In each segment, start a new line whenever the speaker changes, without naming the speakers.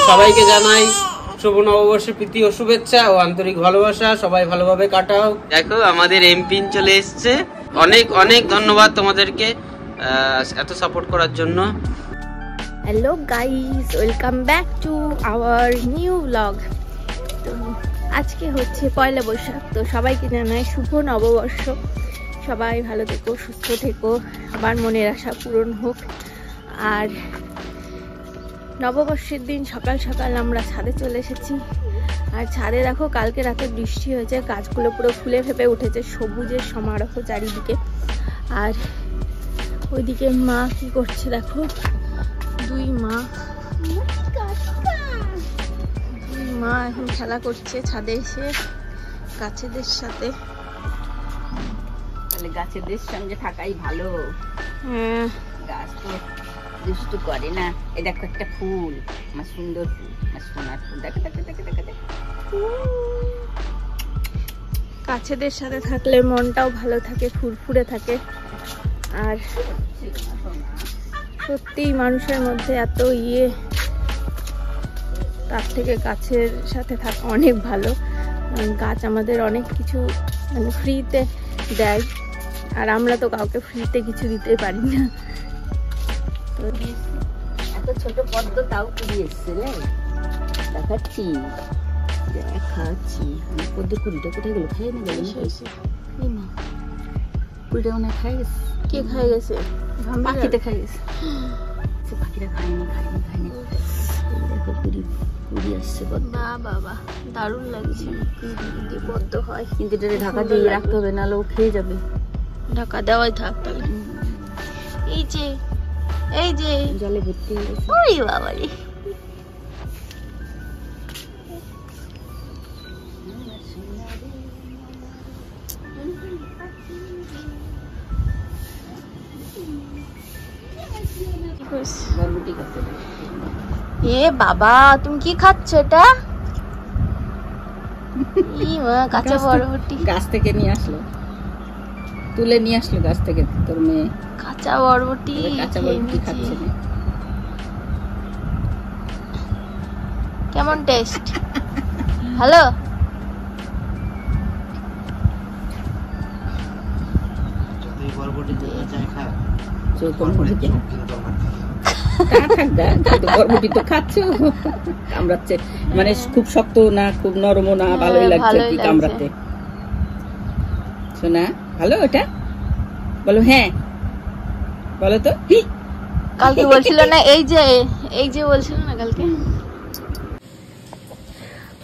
সবাইকে জানাই শুভ নববর্ষের প্রীতি ও শুভেচ্ছা ও আন্তরিক ভালোবাসা। সবাই ভালোভাবে কাটাও। দেখো আমাদের এমপিন চলে এসছে। অনেক অনেক ধন্যবাদ তোমাদেরকে এত সাপোর্ট করার জন্য।
Hello guys, welcome back to our new blog. তো আজকে হচ্ছে পয়লা বৈশাখ, তো সবাইকে জানাই শুভ নববর্ষ। সবাই ভালো থেকো, সুস্থ থেকো, আবার মনের আশা পূরণ হোক। আর নববর্ষের দিন সকাল সকাল আমরা ছাদে চলে এসেছি। আর ছাদে দেখো কালকে রাতে বৃষ্টি হয়েছে, গাছগুলো পুরো ফুলে ফেপে উঠেছে, সবুজের সমারোহ চারিদিকে। আর ওইদিকে মা কি করছে দেখো, দুই মা এখন খেলা করছে ছাদে এসে গাছেদের সাথে।
তাহলে গাছেদের সঙ্গে থাকাই ভালো।
হ্যাঁ,
গাছ তো দুষ্টু করে না। এই দেখো একটা ফুল, আমার সুন্দর ফুল, আমার সোনার ফুল। দেখো দেখো দেখো দেখো দেখো।
গাছেদের সাথে থাকলে মনটাও ভালো থাকে, ফুরফুরে থাকে। আর সত্যিই মানুষের মধ্যে এত তার থেকে গাছের সাথে থাকা অনেক ভালো। গাছ আমাদের অনেক কিছু মানে ফ্রিতে দেয়, আর আমরা তো কাউকে ফ্রিতে কিছু দিতে পারি না। তো
এত ছোট পদ্ম তাও কুড়ি এসছে রে, দেখাচ্ছি দেখাচ্ছি। আমার পদ্ম কুড়িটা কোথায় গেলো? খাই না গেল কুড়িটা মনে হয় খাই গেছে।
কে খাই গেছে?
পাখিতে খাই গেছে। পাখিরা খায়নি খায়নি খায়নি। দেখো কুড়ি কুড়ি আসছে পদ্ম।
বাবা দারুণ লাগছে। পদ্ম হয়
কিন্তু এটা ঢাকা দিয়ে রাখতে হবে, নাহলে ও খেয়ে যাবে।
ঢাকা দেওয়াই থাক তাহলে। এই যে
জলে ভর্তি হয়ে গেছে।
ওরে বাবা রে, এ বাবা তুমি কি খাচ্ছ এটা? কাঁচা বরবটি
গাছ থেকে নিয়ে আসলো, তুলে নিয়ে আসলো গাছ থেকে তোর মেয়ে।
কাঁচা বরবটি
খাচ্ছে।
কেমন টেস্ট? ভালো?
বরবটি তো খাচ্ছ, কামড়াচ্ছে। মানে খুব শক্ত না, খুব নরমও না, ভালোই লাগছে কি কামড়াতে। শোনা ভালো ওটা? বলো হ্যাঁ, বলো তো।
কালকে বলছিল না, এই যে বলছিল না কালকে।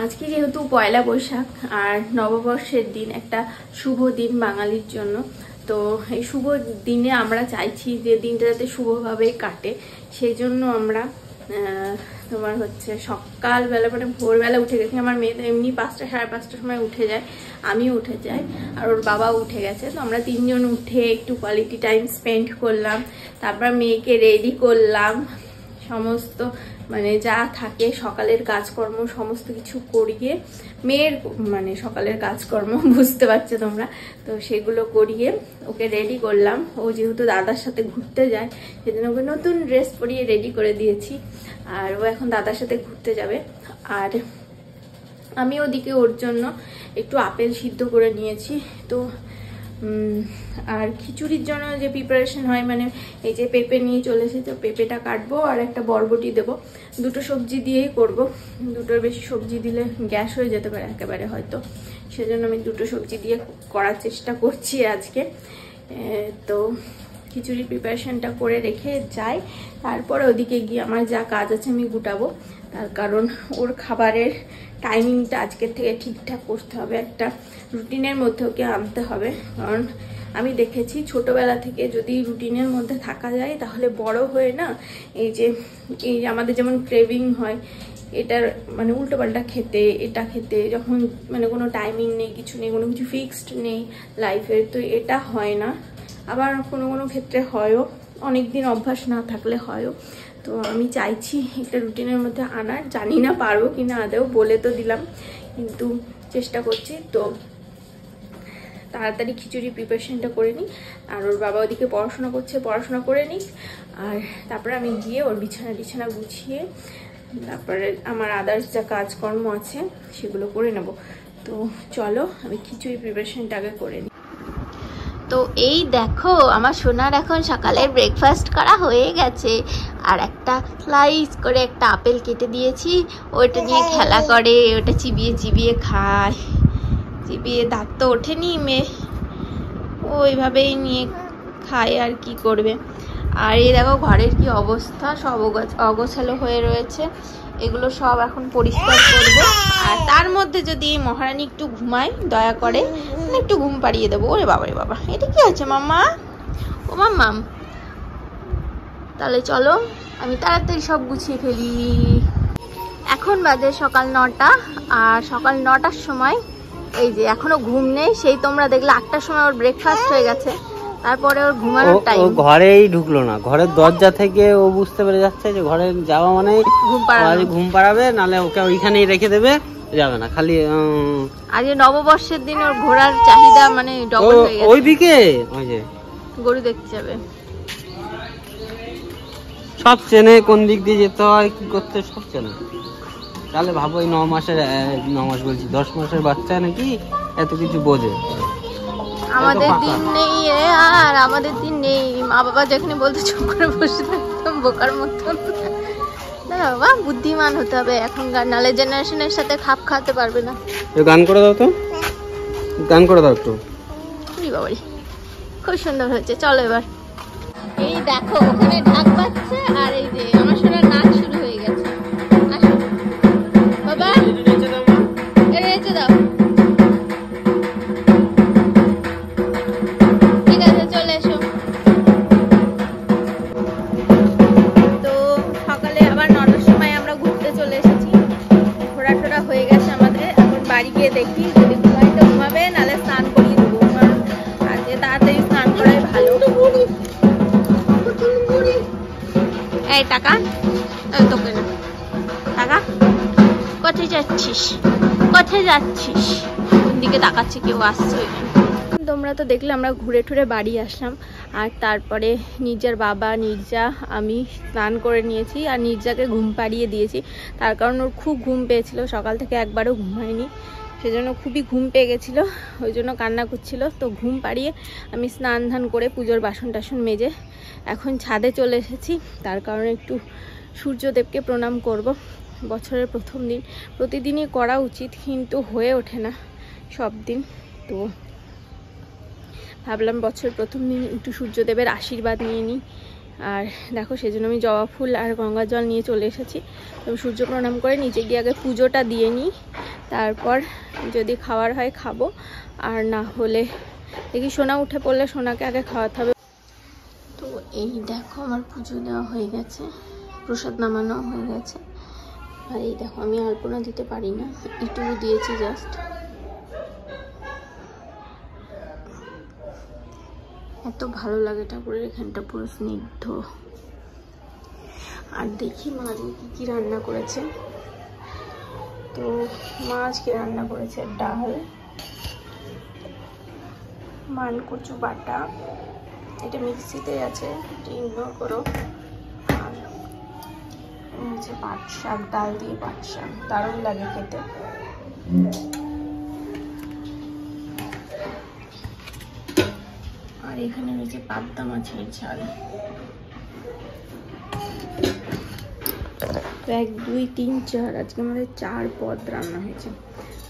আজকে যেহেতু পয়লা বৈশাখ আর নববর্ষের দিন, একটা শুভ দিন বাঙালির জন্য। তো এই শুভ দিনে আমরা চাইছি যে দিনটা যাতে শুভভাবে কাটে। সেই জন্য আমরা তোমার হচ্ছে সকালবেলা মানে ভোরবেলা উঠে গেছি। আমার মেয়ে তো এমনি 5টা সাড়ে 5টার সময় উঠে যায়, আমিও উঠে যাই, আর ওর বাবাও উঠে গেছে। তো আমরা তিনজন উঠে একটু কোয়ালিটি টাইম স্পেন্ড করলাম। তারপর মেয়েকে রেডি করলাম, সমস্ত মানে যা থাকে সকালের কাজকর্ম সমস্ত কিছু করিয়ে, মেয়ের মানে সকালের কাজকর্ম বুঝতে পারছো তোমরা, তো সেগুলো করিয়ে ওকে রেডি করলাম। ও যেহেতু দাদার সাথে ঘুরতে যায়, সেদিন ওকে নতুন ড্রেস পরিয়ে রেডি করে দিয়েছি। আর ও এখন দাদার সাথে ঘুরতে যাবে। আর আমি ওদিকে ওর জন্য একটু আপেল সিদ্ধ করে নিয়েছি। তো আর খিচুড়ির জন্য যে প্রিপারেশন হয়, মানে এই যে পেঁপে নিয়ে চলে এসেছে, পেঁপেটা কাটবো আর একটা বরবটি দেবো। দুটো সবজি দিয়েই করব, দুটোর বেশি সবজি দিলে গ্যাস হয়ে যেতে পারে একেবারে হয়তো, সেজন্য আমি দুটো সবজি দিয়ে করার চেষ্টা করছি আজকে। তো খিচুড়ির প্রিপারেশনটা করে রেখে যাই, তারপরে ওদিকে গিয়ে আমার যা কাজ আছে আমি গুটাবো। তার কারণ ওর খাবারের টাইমিংটা আজকের থেকে ঠিকঠাক করতে হবে, একটা রুটিনের মধ্যে ওকে আনতে হবে। কারণ আমি দেখেছি ছোটবেলা থেকে যদি রুটিনের মধ্যে থাকা যায়, তাহলে বড় হয়ে না এই যে আমাদের যেমন ক্রেভিং হয় এটার মানে উল্টোপাল্টা খেতে, এটা খেতে, যখন মানে কোনো টাইমিং নেই, কিছু নেই, কোনো কিছু ফিক্সড নেই লাইফের, তো এটা হয় না। আবার কোনো কোনো ক্ষেত্রে হয়ও, অনেকদিন অভ্যাস না থাকলে হয়ও। তো আমি চাইছি একটা রুটিনের মধ্যে আনার, জানি না পারবো কিনা আদেও, বলে তো দিলাম কিন্তু চেষ্টা করছি। তো তাড়াতাড়ি খিচুড়ি প্রিপারেশনটা করে নিই, আর ওর বাবা ওদিকে পড়াশোনা করছে, পড়াশোনা করে নিই, আর তারপরে আমি গিয়ে ওর বিছানা গুছিয়ে তারপরে আমার আদার্স যা কাজকর্ম আছে সেগুলো করে নেব। তো চলো আমি খিচুড়ি প্রিপারেশনটা আগে করে নিই। তো এই দেখো আমার সোনার এখন সকালের ব্রেকফাস্ট করা হয়ে গেছে, আর একটা স্লাইস করে একটা আপেল কেটে দিয়েছি, ওটা নিয়ে খেলা করে, ওটা চিবিয়ে চিবিয়ে খায়, চিবিয়ে দাঁত তো ওঠেনি মেয়ে, ওইভাবেই নিয়ে খায় আর কি করবে। আর এই দেখো ঘরের কি অবস্থা, সব অগোছালো হয়ে রয়েছে, এগুলো সব এখন পরিষ্কার করব। আর তার মধ্যে যদি এই মহারানী একটু ঘুমায় দয়া করে, একটু ঘুম পাড়িয়ে দেবো। ওরে বাবা রে বাবা, এটা কি আছে মাম্মা? ও মাম্মাম, তাহলে চলো আমি তাড়াতাড়ি সব গুছিয়ে ফেলি। এখন বাজে সকাল 9টা, আর সকাল 9টার সময় এই যে এখনো ঘুম নেই, সেই তোমরা দেখলে 8টার সময় ওর ব্রেকফাস্ট হয়ে গেছে, তারপরে ওর ঘুমানোর টাইম।
ও ঘরেই ঢুকলো না, ঘরের দরজা থেকে ও বুঝতে পেরে যাচ্ছে যে ঘরে যাওয়া মানে ঘুম পাড়াবে, নালে ওকে ওইখানেই রেখে দেবে, যাবে না। খালি
আজকে নববর্ষের দিন ওর ঘোরার চাহিদা মানে ডবল হয়ে গেছে।
ওইদিকে ওই যে
গরু দেখতে যাবে,
সব চেনে, কোন দিক দিয়ে যেতে হয় কি করতে সব চেনে। তাহলে ভাবো এই 9 মাস বলছি 10 মাসের বাচ্চা নাকি এত কিছু বোঝে।
আমাদের দিন নেই আর আমাদের দিন নেই, মা বাবা যেখানে বলতে চুপ করে বসে থাকতাম বোকার মতন। বাবা বুদ্ধিমান হতে হবে এখনকার, নালে জেনারেশনের সাথে খাপ খাওয়াতে পারবে না।
গান করে দাও তো, গান করে দাও একটু।
বাবারি খুব সুন্দর হয়েছে, চলো এবার। এই দেখো ওখানে ঢাক বাজছে, আর এই যে আমার সোনার নাচ শুরু হয়ে গেছে। আসো বাবা, রেচে দাও। ঠিক আছে চলে এসো। তো সকালে আবার 9টার সময় আমরা ঘুরতে চলে এসেছি, ঘোরা টোরা হয়ে গেছে আমাদের। এখন বাড়ি গিয়ে দেখি যদি ঘুমাই তো ঘুমাবে, নাহলে স্নান করিয়ে দেবো, কারণ আজকে তাড়াতাড়ি স্নান করাই ভালো। এই টাকা তোকে না, টাকা কোথায় যাচ্ছিস, কোথায় যাচ্ছিস, কোন দিকে তাকাচ্ছে, কেউ আসছে ওইখানে। তোমরা তো দেখলে আমরা ঘুরে ঠুরে বাড়ি আসলাম, আর তারপরে নির্জার বাবা, নির্জা, আমি স্নান করে নিয়েছি, আর নির্জাকে ঘুম পাড়িয়ে দিয়েছি, তার কারণ ওর খুব ঘুম পেয়েছিল, সকাল থেকে একবারও ঘুম হয়নি, সেজন্য খুবই ঘুম পেয়ে গেছিলো, ওই জন্য কান্না করছিল। তো ঘুম পাড়িয়ে আমি স্নান ধান করে পুজোর বাসন টাসন মেজে এখন ছাদে চলে এসেছি, তার কারণে একটু সূর্যদেবকে প্রণাম করব। বছরের প্রথম দিন, প্রতিদিনই করা উচিত কিন্তু হয়ে ওঠে না সব দিন, তো ভাবলাম বছরের প্রথম দিন একটু সূর্যদেবের আশীর্বাদ নিয়ে নিই। আর দেখো সেজন্য আমি জবা ফুল আর গঙ্গা জল নিয়ে চলে এসেছি। আমি সূর্য প্রণাম করে নিচে গিয়ে আগে পুজোটা দিয়ে নিই, তারপর যদি খাওয়ার হয় খাবো, আর না হলে দেখি সোনা উঠে পড়লে সোনাকে আগে খাওয়াতে হবে। তো এই দেখো আমার পুজো দেওয়া হয়ে গেছে, প্রসাদ নামানো হয়ে গেছে, আর এই দেখো আমি আলপনা দিতে পারি না, এটুকু দিয়েছি জাস্ট। এত ভালো লাগে ঠাকুরের এখানটা, পুরো স্নিগ্ধ। আর দেখি মা আজকে কি কি রান্না করেছে। তো মা আজকে রান্না করেছে ডাল, মানকচু বাটা, এটা মিক্সিতে আছে, এটা ইগনোর করো। আর হচ্ছে পাট শাক, ডাল দিয়ে পাট শাক, দারুণ লাগে খেতে। আর এখানে রয়েছে পাবদা মাছের ঝাল। 1 2 3 4 আজকে আমাদের 4 পদ রান্না হয়েছে,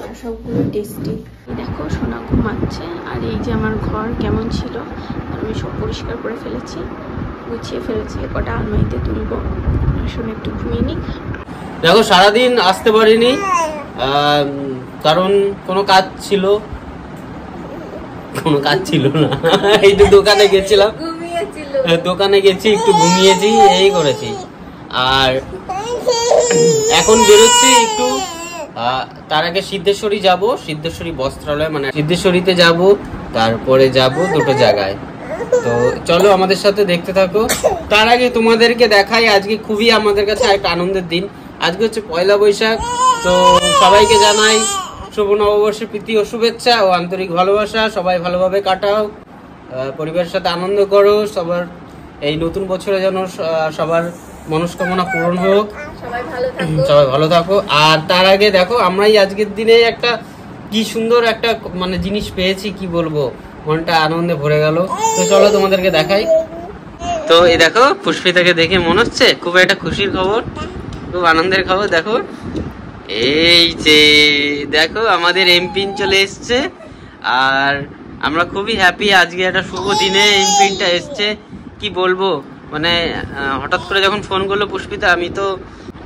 আর সবগুলো টেস্টি। দেখো সোনা ঘুমাচ্ছে, আর এই যে আমার ঘর কেমন ছিল, আমি সব পরিষ্কার করে ফেলেছি, গুছিয়ে ফেলেছি, কটা আলমারিতে তুলবো। সোনা একটু ঘুমিয়ে নিক।
দেখো সারাদিন আসতে পারিনি, কারণ কোনো কাজ ছিল না, একটু দোকানে গেছিলাম, দোকানে গেছি, একটু ঘুমিয়েছি, এই করেছি। আর এখন বেরোচ্ছি একটু, তার আগে সিদ্ধেশ্বরী যাব, সিদ্ধেশ্বরী বস্ত্রালয় মানে সিদ্ধেশ্বরীতে যাব, তারপরে যাব দুটো জায়গায়। তো চলো আমাদের সাথে দেখতে থাকো। তার আগে তোমাদেরকে দেখাই আজকে খুবই আমাদের কাছে একটা আনন্দের দিন। আজকে হচ্ছে 1 বৈশাখ। তো সবাইকে জানাই শুভ নববর্ষের প্রীতি ও শুভেচ্ছা ও আন্তরিক ভালোবাসা। সবাই ভালোভাবে কাটাও, পরিবারের সাথে আনন্দ করো, সবার এই নতুন বছরে যেন সবার মনস্কামনা পূরণ হোক।
সবাই ভালো থাকো।
সবাই ভালো থাকো। আর তার আগে দেখো আমরাই আজকের দিনে একটা কি সুন্দর একটা মানে জিনিস পেয়েছি, কি বলবো, মনটা আনন্দে ভরে গেল। তো চলো তোমাদেরকে দেখাই। তো এই দেখো পুষ্পিতাকে দেখে মনে হচ্ছে খুব একটা খুশির খবর, খুব আনন্দের খবর। দেখো এই যে দেখো আমাদের এমপিন চলে এসছে, আর আমরা খুবই হ্যাপি। আজকে একটা শুভ দিনে এমপিনটা এসছে, কি বলবো, মানে হঠাৎ করে যখন ফোন করলো পুষ্পিতা, আমি তো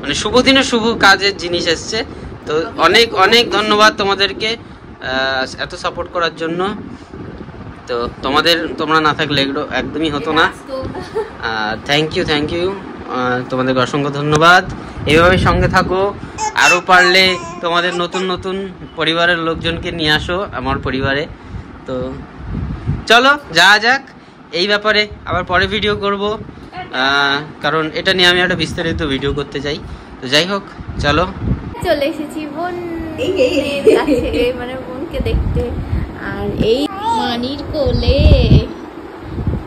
মানে শুভ দিনে শুভ কাজের জিনিস এসছে। তো অনেক অনেক ধন্যবাদ তোমাদেরকে এত সাপোর্ট করার জন্য। তো তোমরা না থাকলে এগুলো একদমই হতো না। থ্যাংক ইউ তোমাদেরকে অসংখ্য ধন্যবাদ। এইভাবে সঙ্গে থাকো, আরও পারলে তোমাদের নতুন নতুন পরিবারের লোকজনকে নিয়ে আসো আমার পরিবারে। তো চলো যাওয়া যাক, এই ব্যাপারে আবার পরে ভিডিও করব, কারণ এটা নিয়ে আমি একটা বিস্তারিত ভিডিও করতে চাই। তো যাই হোক চলো,
চলে এসেছি বোন কাছে, মানে বোনকে দেখতে। আর এই মানির কোলে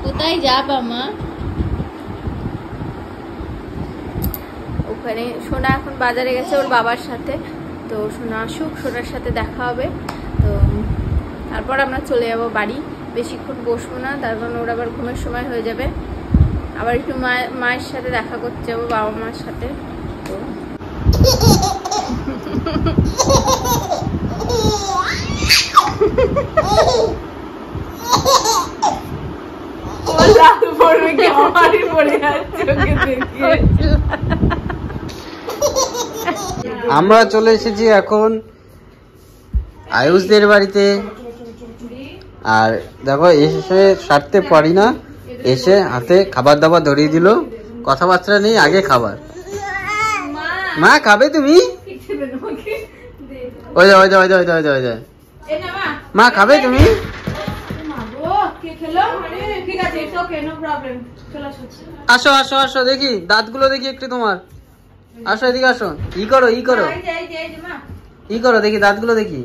কোথায় যাবা মা? ওখানে সোনা এখন বাজারে গেছে ওর বাবার সাথে। তো সোনা আসুক, সোনার সাথে দেখা হবে। তো তারপর আমরা চলে যাব বাড়ি। বেশিক্ষণ বসবো না, তার কারণ ওর আবার ঘুমের সময় হয়ে যাবে। আবার একটু মায়ের সাথে দেখা করতে যাবো, বাবা মার সাথে। তো
আমরা চলে এসেছি এখন আয়ুষদের বাড়িতে। আর দেখো এসে সারতে পারি না, এসে হাতে খাবার দাবার ধরিয়ে দিল। কথাবার্তা নেই, আগে খাবার। মা খাবে তুমি? ওই যা ওই যা ওই যা ওই যা ওই যা, মা খাবে তুমি? আসো আসো আসো, দেখি দাঁতগুলো দেখি একটু তোমার। আসো এদিকে আসো, ই করো দেখি দাঁতগুলো দেখি।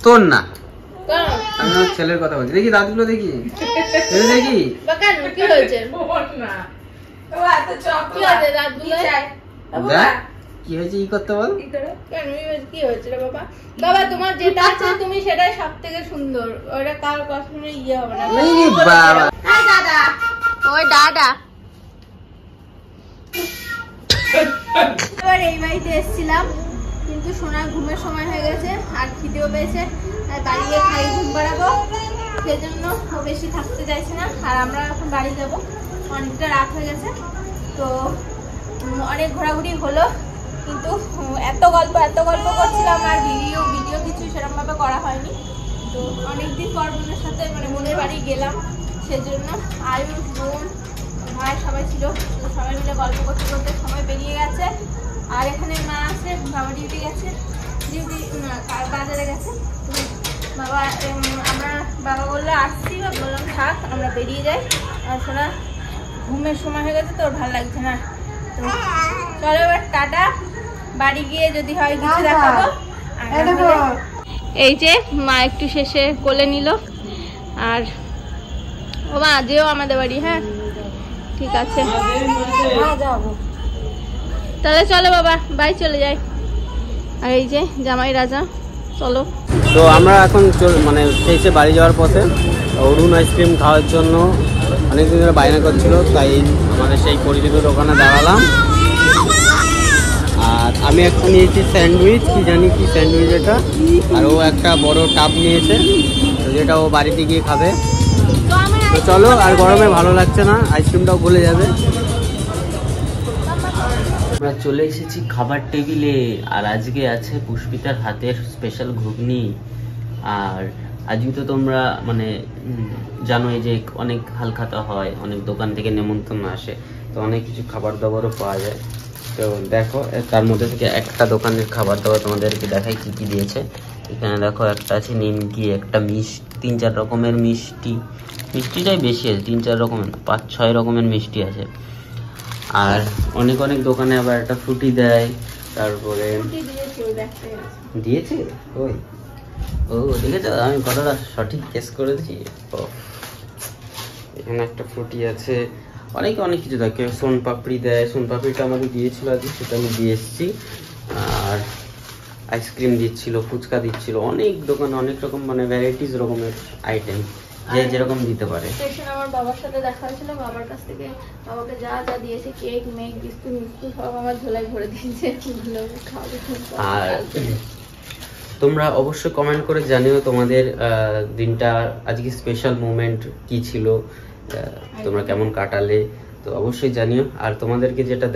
তোর না, আমি আমার ছেলের কথা বলছি। দেখি দাঁতগুলো দেখি, দেখি
কি হয়েছে?
কি হয়েছে, ই করতে বল।
কি হয়েছে রে বাবা? বাবা তোমার যেটা আছে তুমি সেটাই সব থেকে সুন্দর, ওটা কার কখনো ইয়ে হবে না।
বাবা
দাদা, ওই দাদা। এবার এই বাড়িতে এসেছিলাম, কিন্তু সোনার ঘুমের সময় হয়ে গেছে আর খিদেও পেয়েছে, তাই বাড়ি গিয়ে খাই ঘুম পাড়াবো। সেজন্য ও বেশি থাকতে চাইছে না। আর আমরা এখন বাড়ি যাবো, অনেকটা রাত হয়ে গেছে। তো অনেক ঘোরাঘুরি হলো, কিন্তু এত গল্প করছিলাম আর ভিডিও কিছু সেরকম ভাবে করা হয়নি। তো অনেকদিন পর বোনের সাথে মানে বোনের বাড়ি গেলাম, সেজন্য আয়ুষ, বোন, ভাই সবাই ছিল। তো সবাই মিলে গল্প করতে করতে সময় বেরিয়ে গেছে। আর এখানে মা আছে, বাবা ডিউটি গেছে, বাজারে গেছে। বাবা বললো আসছি, বললাম থাক আমরা বেরিয়ে যাই। আর সোনা ঘুমের সময় হয়ে গেছে, তো ওর ভালো লাগছে না। তো চলো এবার টাটা, বাড়ি গিয়ে যদি হয় কিছু দেখাবো। এই যে মা একটু শেষে কোলে নিল। আর ও মা যেও আমাদের বাড়ি। হ্যাঁ ঠিক আছে, তাহলে চলো বাবা, বাই, চলে যাই। আর এই যে জামাই রাজা, চলো।
তো আমরা এখন মানে শেষে বাড়ি যাওয়ার পথে অরুণ আইসক্রিম খাওয়ার জন্য অনেকদিন ধরে বায়না করছিল, তাই আমাদের সেই পরিচিত ওখানে দাঁড়ালাম। আর আমি এখন নিয়েছি স্যান্ডউইচ, কি জানি কি স্যান্ডউইচ এটা, আর ও একটা বড় টাব নিয়েছে, তো যেটা ও বাড়িতে গিয়ে খাবে। তো চলো, আর গরমে ভালো লাগছে না, আইসক্রিমটাও গলে যাবে। আমরা চলে এসেছি খাবার টেবিলে, আর আজকে আছে পুষ্পিতার হাতের স্পেশাল ঘুগনি। আর আজকে তো তোমরা মানে জানোই যে অনেক হালখাতা হয়, অনেক দোকান থেকে নেমন্তন্ন আসে, তো অনেক কিছু খাবার দাবারও পাওয়া যায়। তো দেখো তার মধ্যে থেকে একটা দোকানের খাবার দাবার তোমাদেরকে দেখাই কি কি দিয়েছে। এখানে দেখো একটা আছে নিমকি, একটা মিষ্টি, 3-4 রকমের মিষ্টিটাই বেশি আছে, 3-4 রকমের, 5-6 রকমের মিষ্টি আছে। আর অনেক অনেক দোকানে আবার একটা ফ্রুটি দেয়। তারপরে দিয়েছে ওই, ও দেখেছো আমি কথাটা সঠিক কেস করেছি। এখানে একটা ফ্রুটি আছে, অনেক কিছু থাকে, সোন পাপড়ি দেয়, সোন পাপড়িটা আমাদের দিয়েছিল আজকে, সেটা আমি দিয়ে এসেছি। আর আইসক্রিম দিচ্ছিল, ফুচকা দিচ্ছিল, অনেক দোকানে অনেক রকম মানে ভ্যারাইটিস রকমের আইটেম, যে যেরকম দিতে পারে।
স্টেশনে আমার বাবার সাথে দেখা হয়েছিল, বাবার কাছ থেকে বাবাকে যা যা দিয়েছে, কেক মেক বিস্কুট মিস্কুট সব আমার ঝোলায় ভরে দিয়েছে।
আর তোমরা অবশ্যই কমেন্ট করে জানিও তোমাদের দিনটা আজকে স্পেশাল মোমেন্ট কি ছিল, তোমরা কেমন কাটালে, তো অবশ্যই জানিও। আর তোমাদেরকে যেটা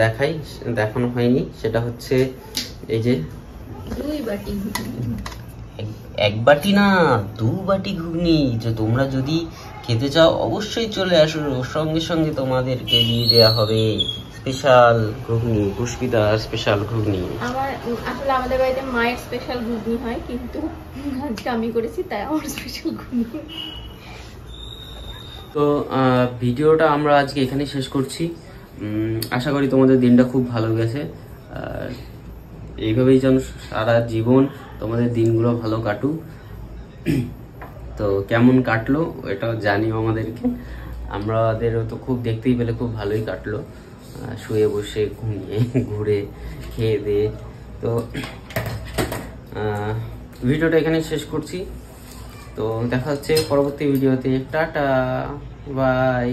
দেখানো হয়নি সেটা হচ্ছে এই যে
2 বাটি,
1 বাটি না 2 বাটি ঘুগনি। যে তোমরা যদি খেতে চাও অবশ্যই চলে আসো, সঙ্গে সঙ্গে তোমাদেরকে দিয়ে দেওয়া হবে স্পেশাল ঘুগনি, পুষ্পিতার স্পেশাল ঘুগনি।
আসলে আমাদের বাড়িতে মায়ের স্পেশাল ঘুগনি হয়, কিন্তু আজকে আমি করেছি তাই আমার স্পেশাল ঘুগনি।
তো ভিডিওটা আমরা আজকে এখানে শেষ করছি। আশা করি তোমাদের দিনটা খুব ভালো গেছে, আর এইভাবেই যেন সারা জীবন তোমাদের দিনগুলো ভালো কাটুক। তো কেমন কাটলো এটাও জানিও আমাদেরকে, আমাদেরও তো খুব দেখতেই পেলে খুব ভালোই কাটলো, শুয়ে বসে ঘুমিয়ে ঘুরে খেয়ে দিয়ে। তো ভিডিওটা এখানে শেষ করছি, তো দেখা হচ্ছে পরবর্তী ভিডিওতে। Tata, by.